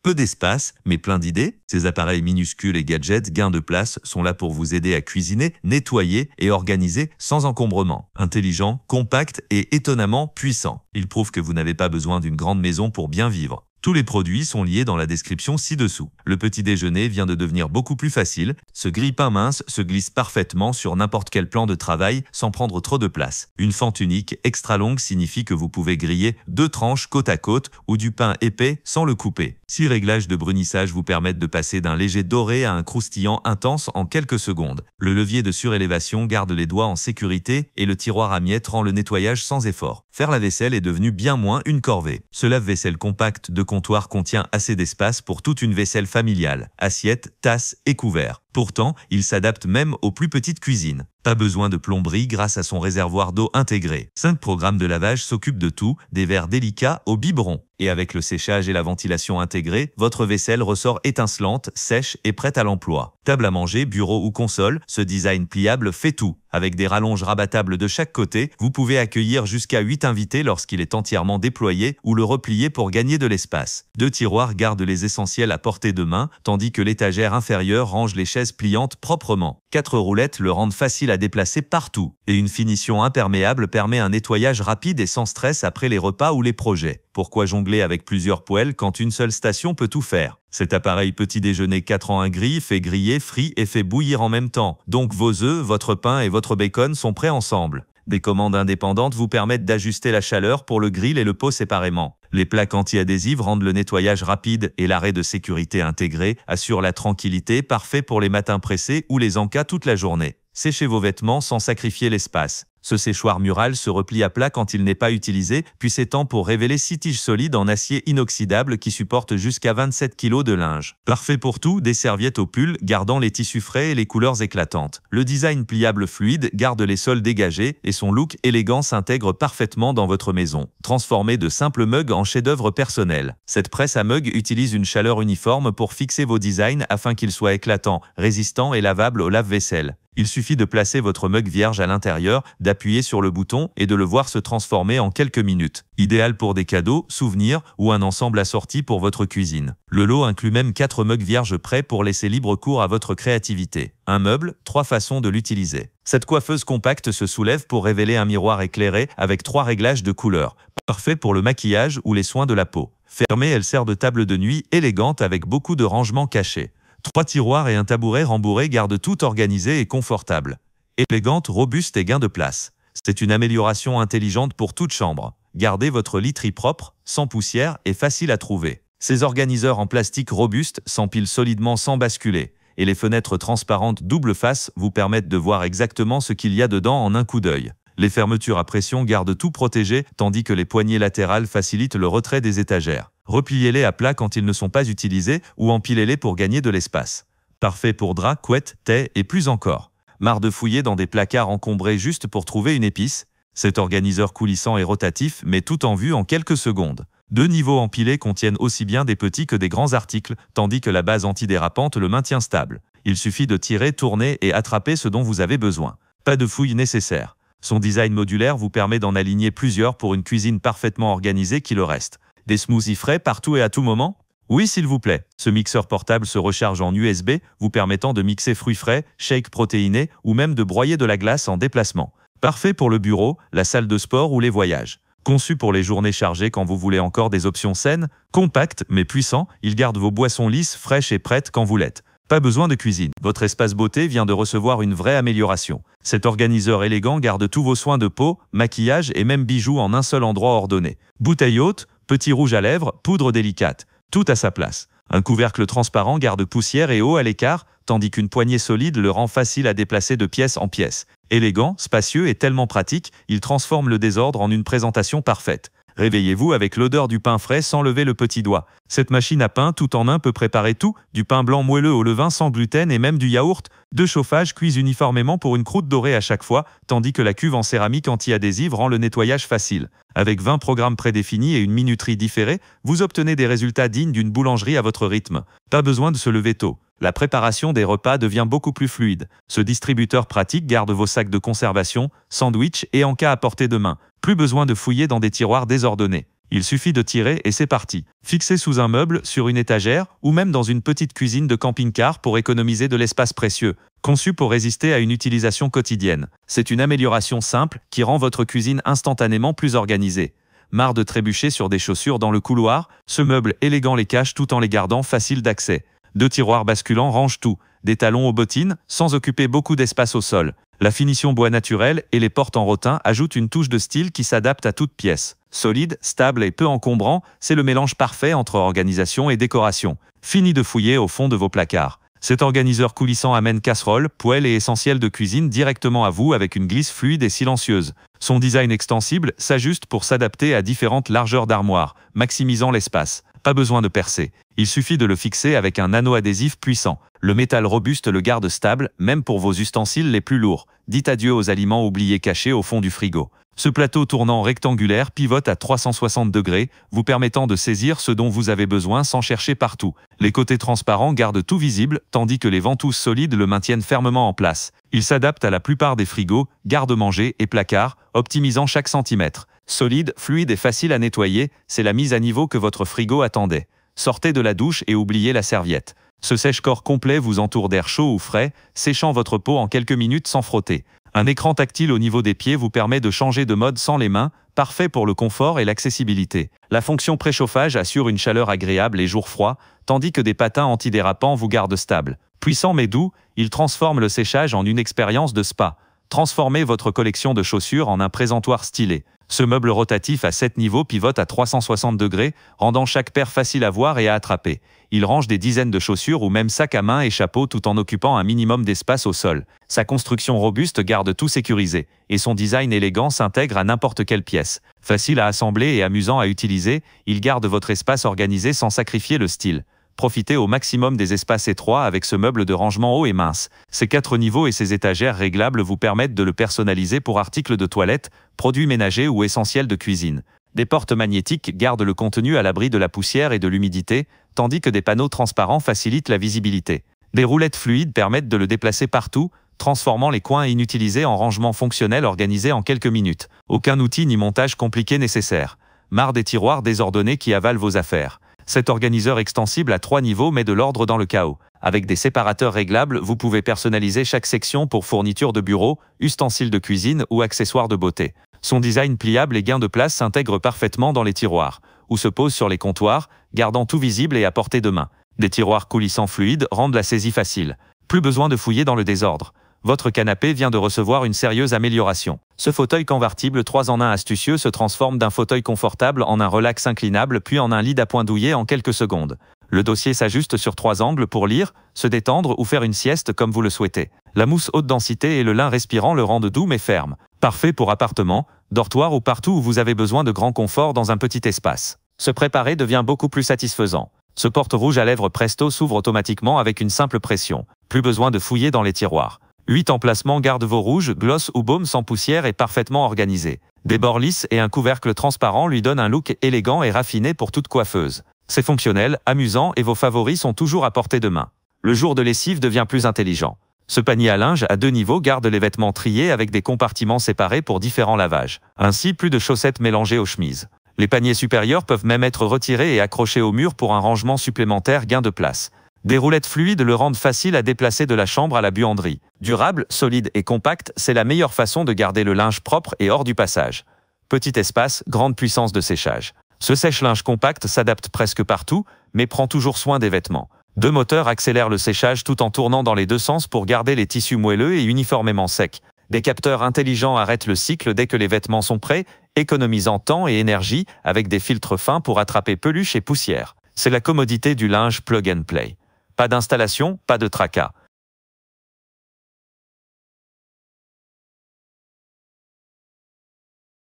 Peu d'espace, mais plein d'idées, ces appareils minuscules et gadgets gains de place sont là pour vous aider à cuisiner, nettoyer et organiser sans encombrement. Intelligent, compact et étonnamment puissant. Ils prouvent que vous n'avez pas besoin d'une grande maison pour bien vivre. Tous les produits sont liés dans la description ci-dessous. Le petit déjeuner vient de devenir beaucoup plus facile. Ce grille-pain mince se glisse parfaitement sur n'importe quel plan de travail sans prendre trop de place. Une fente unique extra longue signifie que vous pouvez griller 2 tranches côte à côte ou du pain épais sans le couper. 6 réglages de brunissage vous permettent de passer d'un léger doré à un croustillant intense en quelques secondes. Le levier de surélévation garde les doigts en sécurité et le tiroir à miettes rend le nettoyage sans effort. Faire la vaisselle est devenu bien moins une corvée. Ce lave-vaisselle compact de comptoir contient assez d'espace pour toute une vaisselle familiale, assiettes, tasses et couverts. Pourtant, il s'adapte même aux plus petites cuisines. Pas besoin de plomberie grâce à son réservoir d'eau intégré. 5 programmes de lavage s'occupent de tout, des verres délicats au biberon. Et avec le séchage et la ventilation intégrés, votre vaisselle ressort étincelante, sèche et prête à l'emploi. Table à manger, bureau ou console, ce design pliable fait tout. Avec des rallonges rabattables de chaque côté, vous pouvez accueillir jusqu'à 8 invités lorsqu'il est entièrement déployé ou le replier pour gagner de l'espace. 2 tiroirs gardent les essentiels à portée de main, tandis que l'étagère inférieure range les chaises pliantes proprement. 4 roulettes le rendent facile à déplacer partout. Et une finition imperméable permet un nettoyage rapide et sans stress après les repas ou les projets. Pourquoi jongler avec plusieurs poêles quand une seule station peut tout faire? Cet appareil petit déjeuner 4 en 1 grille fait griller, frit et fait bouillir en même temps. Donc vos œufs, votre pain et votre bacon sont prêts ensemble. Des commandes indépendantes vous permettent d'ajuster la chaleur pour le grill et le pot séparément. Les plaques anti-adhésives rendent le nettoyage rapide et l'arrêt de sécurité intégré assure la tranquillité, parfait pour les matins pressés ou les encas toute la journée. Séchez vos vêtements sans sacrifier l'espace. Ce séchoir mural se replie à plat quand il n'est pas utilisé, puis s'étend pour révéler 6 tiges solides en acier inoxydable qui supportent jusqu'à 27 kg de linge. Parfait pour tout, des serviettes au pull, gardant les tissus frais et les couleurs éclatantes. Le design pliable fluide garde les sols dégagés et son look élégant s'intègre parfaitement dans votre maison. Transformé de simples mugs en chef-d'œuvre personnel. Cette presse à mugs utilise une chaleur uniforme pour fixer vos designs afin qu'ils soient éclatants, résistants et lavables au lave-vaisselle. Il suffit de placer votre mug vierge à l'intérieur, d'appuyer sur le bouton et de le voir se transformer en quelques minutes. Idéal pour des cadeaux, souvenirs ou un ensemble assorti pour votre cuisine. Le lot inclut même 4 mugs vierges prêts pour laisser libre cours à votre créativité. Un meuble, 3 façons de l'utiliser. Cette coiffeuse compacte se soulève pour révéler un miroir éclairé avec 3 réglages de couleurs. Parfait pour le maquillage ou les soins de la peau. Fermée, elle sert de table de nuit élégante avec beaucoup de rangements cachés. 3 tiroirs et un tabouret rembourré gardent tout organisé et confortable. Élégante, robuste et gain de place. C'est une amélioration intelligente pour toute chambre. Gardez votre literie propre, sans poussière et facile à trouver. Ces organiseurs en plastique robuste s'empilent solidement sans basculer. Et les fenêtres transparentes double face vous permettent de voir exactement ce qu'il y a dedans en un coup d'œil. Les fermetures à pression gardent tout protégé, tandis que les poignées latérales facilitent le retrait des étagères. Repliez-les à plat quand ils ne sont pas utilisés ou empilez-les pour gagner de l'espace. Parfait pour draps, couettes, thé et plus encore. Marre de fouiller dans des placards encombrés juste pour trouver une épice? Cet organiseur coulissant et rotatif met tout en vue en quelques secondes. 2 niveaux empilés contiennent aussi bien des petits que des grands articles, tandis que la base antidérapante le maintient stable. Il suffit de tirer, tourner et attraper ce dont vous avez besoin. Pas de fouille nécessaire. Son design modulaire vous permet d'en aligner plusieurs pour une cuisine parfaitement organisée qui le reste. Des smoothies frais partout et à tout moment? Oui, s'il vous plaît. Ce mixeur portable se recharge en USB, vous permettant de mixer fruits frais, shakes protéinés ou même de broyer de la glace en déplacement. Parfait pour le bureau, la salle de sport ou les voyages. Conçu pour les journées chargées quand vous voulez encore des options saines, compact mais puissant, il garde vos boissons lisses, fraîches et prêtes quand vous l'êtes. Pas besoin de cuisine. Votre espace beauté vient de recevoir une vraie amélioration. Cet organiseur élégant garde tous vos soins de peau, maquillage et même bijoux en un seul endroit ordonné. Bouteille haute, petit rouge à lèvres, poudre délicate. Tout à sa place. Un couvercle transparent garde poussière et eau à l'écart, tandis qu'une poignée solide le rend facile à déplacer de pièce en pièce. Élégant, spacieux et tellement pratique, il transforme le désordre en une présentation parfaite. Réveillez-vous avec l'odeur du pain frais sans lever le petit doigt. Cette machine à pain tout en un peut préparer tout, du pain blanc moelleux au levain sans gluten et même du yaourt. 2 chauffages cuisent uniformément pour une croûte dorée à chaque fois, tandis que la cuve en céramique anti-adhésive rend le nettoyage facile. Avec 20 programmes prédéfinis et une minuterie différée, vous obtenez des résultats dignes d'une boulangerie à votre rythme. Pas besoin de se lever tôt. La préparation des repas devient beaucoup plus fluide. Ce distributeur pratique garde vos sacs de conservation, sandwichs et encas à portée de main. Plus besoin de fouiller dans des tiroirs désordonnés. Il suffit de tirer et c'est parti. Fixé sous un meuble, sur une étagère ou même dans une petite cuisine de camping-car pour économiser de l'espace précieux. Conçu pour résister à une utilisation quotidienne. C'est une amélioration simple qui rend votre cuisine instantanément plus organisée. Marre de trébucher sur des chaussures dans le couloir, ce meuble élégant les cache tout en les gardant faciles d'accès. 2 tiroirs basculants rangent tout, des talons aux bottines, sans occuper beaucoup d'espace au sol. La finition bois naturel et les portes en rotin ajoutent une touche de style qui s'adapte à toute pièce. Solide, stable et peu encombrant, c'est le mélange parfait entre organisation et décoration. Fini de fouiller au fond de vos placards. Cet organiseur coulissant amène casserole, poêle et essentiels de cuisine directement à vous avec une glisse fluide et silencieuse. Son design extensible s'ajuste pour s'adapter à différentes largeurs d'armoire, maximisant l'espace. Pas besoin de percer. Il suffit de le fixer avec un anneau adhésif puissant. Le métal robuste le garde stable, même pour vos ustensiles les plus lourds. Dites adieu aux aliments oubliés cachés au fond du frigo. Ce plateau tournant rectangulaire pivote à 360 degrés, vous permettant de saisir ce dont vous avez besoin sans chercher partout. Les côtés transparents gardent tout visible, tandis que les ventouses solides le maintiennent fermement en place. Il s'adapte à la plupart des frigos, garde-manger et placards, optimisant chaque centimètre. Solide, fluide et facile à nettoyer, c'est la mise à niveau que votre frigo attendait. Sortez de la douche et oubliez la serviette. Ce sèche-corps complet vous entoure d'air chaud ou frais, séchant votre peau en quelques minutes sans frotter. Un écran tactile au niveau des pieds vous permet de changer de mode sans les mains, parfait pour le confort et l'accessibilité. La fonction préchauffage assure une chaleur agréable les jours froids, tandis que des patins antidérapants vous gardent stable. Puissant mais doux, il transforme le séchage en une expérience de spa. Transformez votre collection de chaussures en un présentoir stylé. Ce meuble rotatif à 7 niveaux pivote à 360 degrés, rendant chaque paire facile à voir et à attraper. Il range des dizaines de chaussures ou même sacs à main et chapeaux tout en occupant un minimum d'espace au sol. Sa construction robuste garde tout sécurisé, et son design élégant s'intègre à n'importe quelle pièce. Facile à assembler et amusant à utiliser, il garde votre espace organisé sans sacrifier le style. Profitez au maximum des espaces étroits avec ce meuble de rangement haut et mince. Ses 4 niveaux et ses étagères réglables vous permettent de le personnaliser pour articles de toilette, produits ménagers ou essentiels de cuisine. Des portes magnétiques gardent le contenu à l'abri de la poussière et de l'humidité, tandis que des panneaux transparents facilitent la visibilité. Des roulettes fluides permettent de le déplacer partout, transformant les coins inutilisés en rangements fonctionnels organisés en quelques minutes. Aucun outil ni montage compliqué nécessaire. Marre des tiroirs désordonnés qui avalent vos affaires. Cet organiseur extensible à 3 niveaux met de l'ordre dans le chaos. Avec des séparateurs réglables, vous pouvez personnaliser chaque section pour fourniture de bureau, ustensiles de cuisine ou accessoires de beauté. Son design pliable et gain de place s'intègre parfaitement dans les tiroirs, ou se pose sur les comptoirs, gardant tout visible et à portée de main. Des tiroirs coulissants fluides rendent la saisie facile. Plus besoin de fouiller dans le désordre. Votre canapé vient de recevoir une sérieuse amélioration. Ce fauteuil convertible 3 en 1 astucieux se transforme d'un fauteuil confortable en un relax inclinable puis en un lit d'appoint douillet en quelques secondes. Le dossier s'ajuste sur 3 angles pour lire, se détendre ou faire une sieste comme vous le souhaitez. La mousse haute densité et le lin respirant le rendent doux mais ferme. Parfait pour appartement, dortoir ou partout où vous avez besoin de grand confort dans un petit espace. Se préparer devient beaucoup plus satisfaisant. Ce porte-rouge à lèvres Presto s'ouvre automatiquement avec une simple pression. Plus besoin de fouiller dans les tiroirs. 8 emplacements gardent vos rouges, gloss ou baume sans poussière et parfaitement organisés. Des bords lisses et un couvercle transparent lui donnent un look élégant et raffiné pour toute coiffeuse. C'est fonctionnel, amusant et vos favoris sont toujours à portée de main. Le jour de lessive devient plus intelligent. Ce panier à linge à 2 niveaux garde les vêtements triés avec des compartiments séparés pour différents lavages. Ainsi, plus de chaussettes mélangées aux chemises. Les paniers supérieurs peuvent même être retirés et accrochés au mur pour un rangement supplémentaire gain de place. Des roulettes fluides le rendent facile à déplacer de la chambre à la buanderie. Durable, solide et compact, c'est la meilleure façon de garder le linge propre et hors du passage. Petit espace, grande puissance de séchage. Ce sèche-linge compact s'adapte presque partout, mais prend toujours soin des vêtements. 2 moteurs accélèrent le séchage tout en tournant dans les 2 sens pour garder les tissus moelleux et uniformément secs. Des capteurs intelligents arrêtent le cycle dès que les vêtements sont prêts, économisant temps et énergie avec des filtres fins pour attraper peluche et poussière. C'est la commodité du linge plug and play. Pas d'installation, pas de tracas.